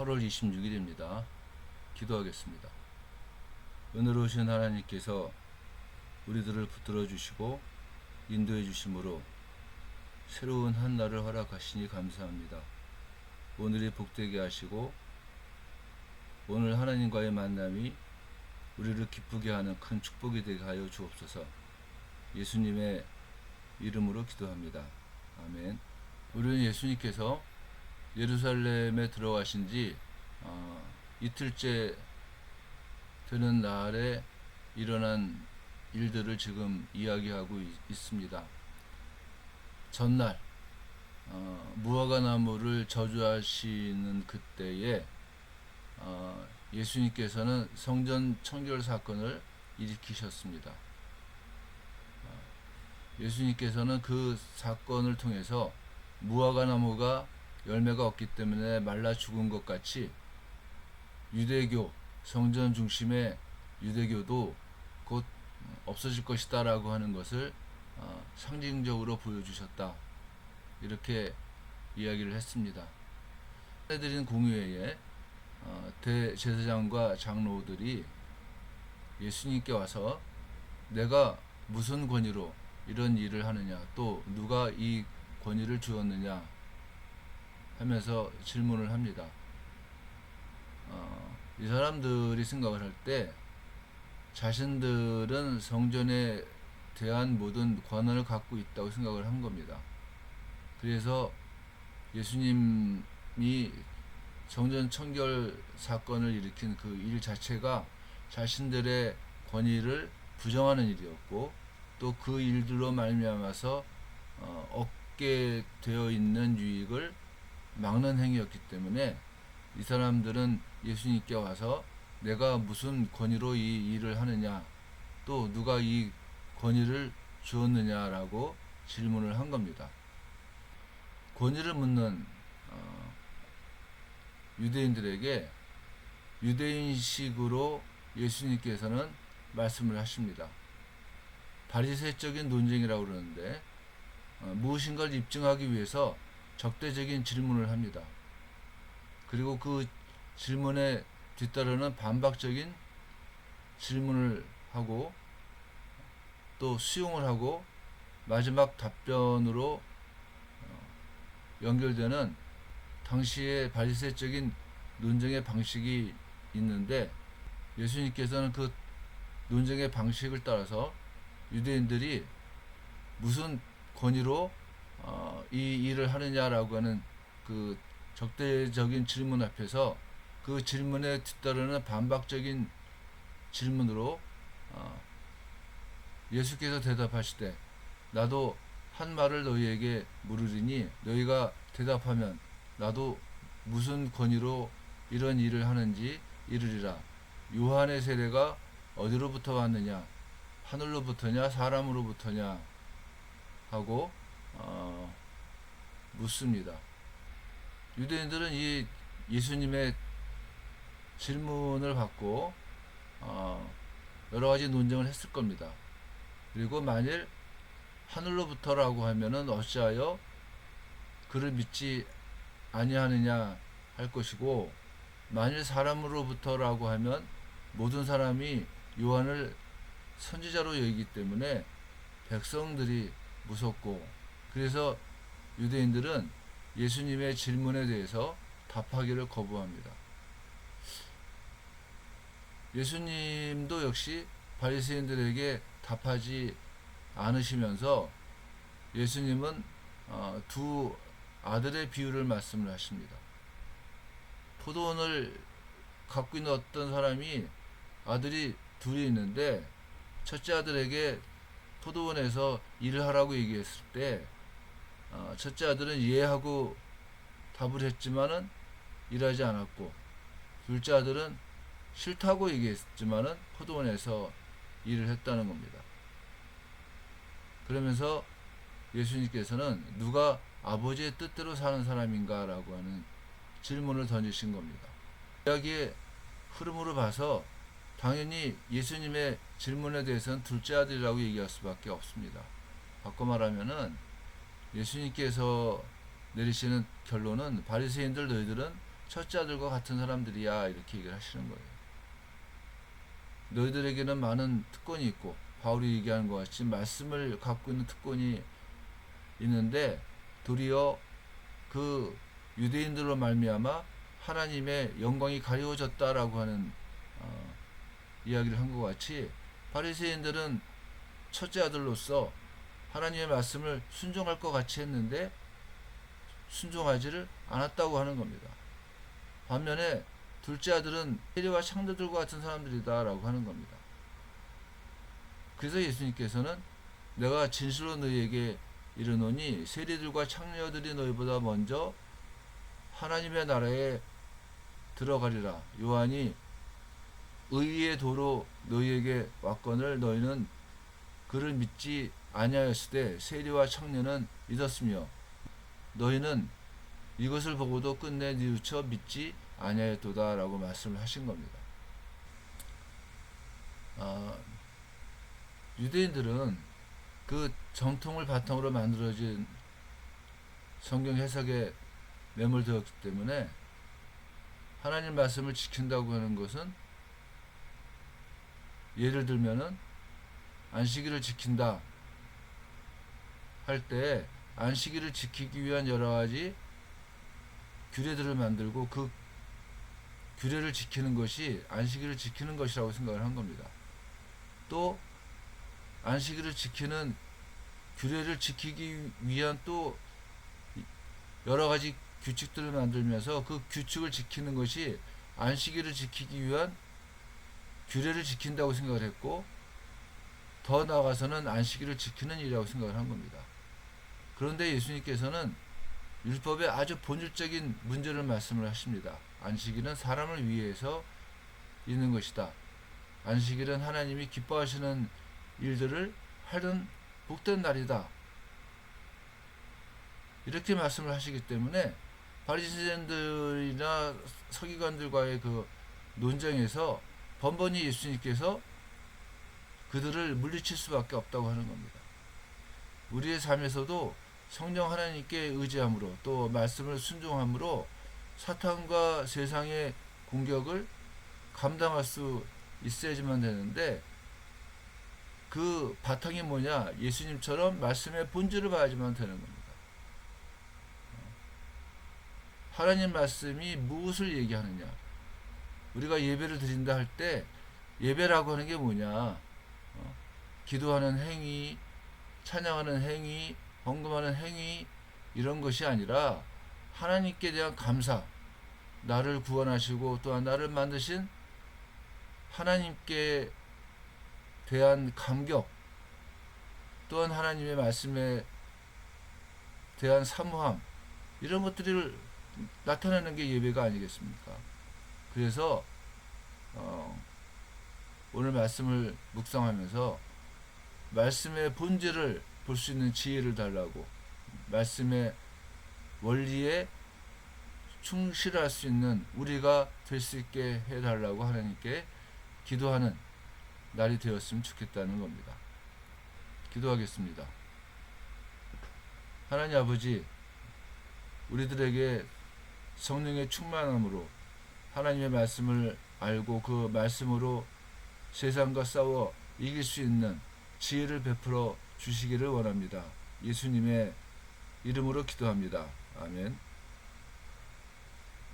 8월 26일입니다. 기도하겠습니다. 은혜로우신 하나님께서 우리들을 붙들어 주시고 인도해 주심으로 새로운 한 날을 허락하시니 감사합니다. 오늘이 복되게 하시고 오늘 하나님과의 만남이 우리를 기쁘게 하는 큰 축복이 되게 하여 주옵소서. 예수님의 이름으로 기도합니다. 아멘. 우리는 예수님께서 예루살렘에 들어가신 지 이틀째 되는 날에 일어난 일들을 지금 이야기하고 있습니다. 전날 무화과 나무를 저주하시는 그때에 예수님께서는 성전 청결 사건을 일으키셨습니다. 예수님께서는 그 사건을 통해서 무화과 나무가 열매가 없기 때문에 말라 죽은 것 같이 유대교, 성전 중심의 유대교도 곧 없어질 것이다 라고 하는 것을 상징적으로 보여주셨다, 이렇게 이야기를 했습니다. 해드린 공의회에 대제사장과 장로들이 예수님께 와서 내가 무슨 권위로 이런 일을 하느냐, 또 누가 이 권위를 주었느냐 하면서 질문을 합니다. 이 사람들이 생각을 할 때 자신들은 성전에 대한 모든 권한을 갖고 있다고 생각을 한 겁니다. 그래서 예수님이 성전 청결 사건을 일으킨 그 일 자체가 자신들의 권위를 부정하는 일이었고, 또 그 일들로 말미암아서 얻게 되어 있는 유익을 막는 행위였기 때문에 이 사람들은 예수님께 와서 내가 무슨 권위로 이 일을 하느냐, 또 누가 이 권위를 주었느냐라고 질문을 한 겁니다. 권위를 묻는 유대인들에게 유대인식으로 예수님께서는 말씀을 하십니다. 바리새적인 논쟁이라고 그러는데 무엇인가를 입증하기 위해서 적대적인 질문을 합니다. 그리고 그 질문에 뒤따르는 반박적인 질문을 하고 또 수용을 하고 마지막 답변으로 연결되는 당시의 바리새적인 논쟁의 방식이 있는데, 예수님께서는 그 논쟁의 방식을 따라서 유대인들이 무슨 권위로 이 일을 하느냐라고 하는 그 적대적인 질문 앞에서 그 질문에 뒤따르는 반박적인 질문으로 예수께서 대답하시되 나도 한 말을 너희에게 물으리니 너희가 대답하면 나도 무슨 권위로 이런 일을 하는지 이르리라. 요한의 세례가 어디로부터 왔느냐, 하늘로부터냐 사람으로부터냐 하고 묻습니다. 유대인들은 이 예수님의 질문을 받고 여러 가지 논쟁을 했을 겁니다. 그리고 만일 하늘로부터라고 하면은 어찌하여 그를 믿지 아니하느냐 할 것이고, 만일 사람으로부터라고 하면 모든 사람이 요한을 선지자로 여기기 때문에 백성들이 무섭고, 그래서 유대인들은 예수님의 질문에 대해서 답하기를 거부합니다. 예수님도 역시 바리새인들에게 답하지 않으시면서 예수님은 두 아들의 비유를 말씀을 하십니다. 포도원을 갖고 있는 어떤 사람이 아들이 둘이 있는데 첫째 아들에게 포도원에서 일을 하라고 얘기했을 때 첫째 아들은 이해하고 답을 했지만은 일하지 않았고, 둘째 아들은 싫다고 얘기했지만은 포도원에서 일을 했다는 겁니다. 그러면서 예수님께서는 누가 아버지의 뜻대로 사는 사람인가 라고 하는 질문을 던지신 겁니다. 이야기의 흐름으로 봐서 당연히 예수님의 질문에 대해서는 둘째 아들이라고 얘기할 수밖에 없습니다. 바꿔 말하면은 예수님께서 내리시는 결론은 바리새인들 너희들은 첫째 아들과 같은 사람들이야, 이렇게 얘기를 하시는 거예요. 너희들에게는 많은 특권이 있고, 바울이 얘기하는 것 같이 말씀을 갖고 있는 특권이 있는데, 도리어 그 유대인들로 말미암아 하나님의 영광이 가리워졌다라고 하는 이야기를 한 것 같이, 바리새인들은 첫째 아들로서 하나님의 말씀을 순종할 것 같이 했는데 순종하지를 않았다고 하는 겁니다. 반면에 둘째 아들은 세리와 창녀들과 같은 사람들이다 라고 하는 겁니다. 그래서 예수님께서는 내가 진실로 너희에게 이르노니 세리들과 창녀들이 너희보다 먼저 하나님의 나라에 들어가리라. 요한이 의의 도로 너희에게 왔거늘 너희는 그를 믿지 아니하였으되 세리와 창녀는 믿었으며 너희는 이것을 보고도 끝내 뉘우쳐 믿지 아니하였도다 라고 말씀을 하신 겁니다. 유대인들은 그 정통을 바탕으로 만들어진 성경 해석에 매몰되었기 때문에 하나님 말씀을 지킨다고 하는 것은, 예를 들면은 안식일을 지킨다 할 때 안식일을 지키기 위한 여러 가지 규례들을 만들고 그 규례를 지키는 것이 안식일을 지키는 것이라고 생각을 한 겁니다. 또 안식일을 지키는 규례를 지키기 위한 또 여러 가지 규칙들을 만들면서 그 규칙을 지키는 것이 안식일을 지키기 위한 규례를 지킨다고 생각을 했고, 더 나아가서는 안식일을 지키는 일이라고 생각을 한 겁니다. 그런데 예수님께서는 율법의 아주 본질적인 문제를 말씀을 하십니다. 안식일은 사람을 위해서 있는 것이다. 안식일은 하나님이 기뻐하시는 일들을 하는 복된 날이다. 이렇게 말씀을 하시기 때문에 바리새인들이나 서기관들과의 그 논쟁에서 번번이 예수님께서 그들을 물리칠 수밖에 없다고 하는 겁니다. 우리의 삶에서도 성령 하나님께 의지함으로 또 말씀을 순종함으로 사탄과 세상의 공격을 감당할 수 있어야지만 되는데, 그 바탕이 뭐냐? 예수님처럼 말씀의 본질을 봐야지만 되는 겁니다. 하나님 말씀이 무엇을 얘기하느냐? 우리가 예배를 드린다 할 때 예배라고 하는 게 뭐냐? 기도하는 행위, 찬양하는 행위, 헌금하는 행위, 이런 것이 아니라 하나님께 대한 감사, 나를 구원하시고 또한 나를 만드신 하나님께 대한 감격, 또한 하나님의 말씀에 대한 사모함, 이런 것들을 나타내는 게 예배가 아니겠습니까? 그래서 오늘 말씀을 묵상하면서 말씀의 본질을 볼 수 있는 지혜를 달라고, 말씀의 원리에 충실할 수 있는 우리가 될 수 있게 해달라고 하나님께 기도하는 날이 되었으면 좋겠다는 겁니다. 기도하겠습니다. 하나님 아버지, 우리들에게 성령의 충만함으로 하나님의 말씀을 알고 그 말씀으로 세상과 싸워 이길 수 있는 지혜를 베풀어 주시기를 원합니다. 예수님의 이름으로 기도합니다. 아멘.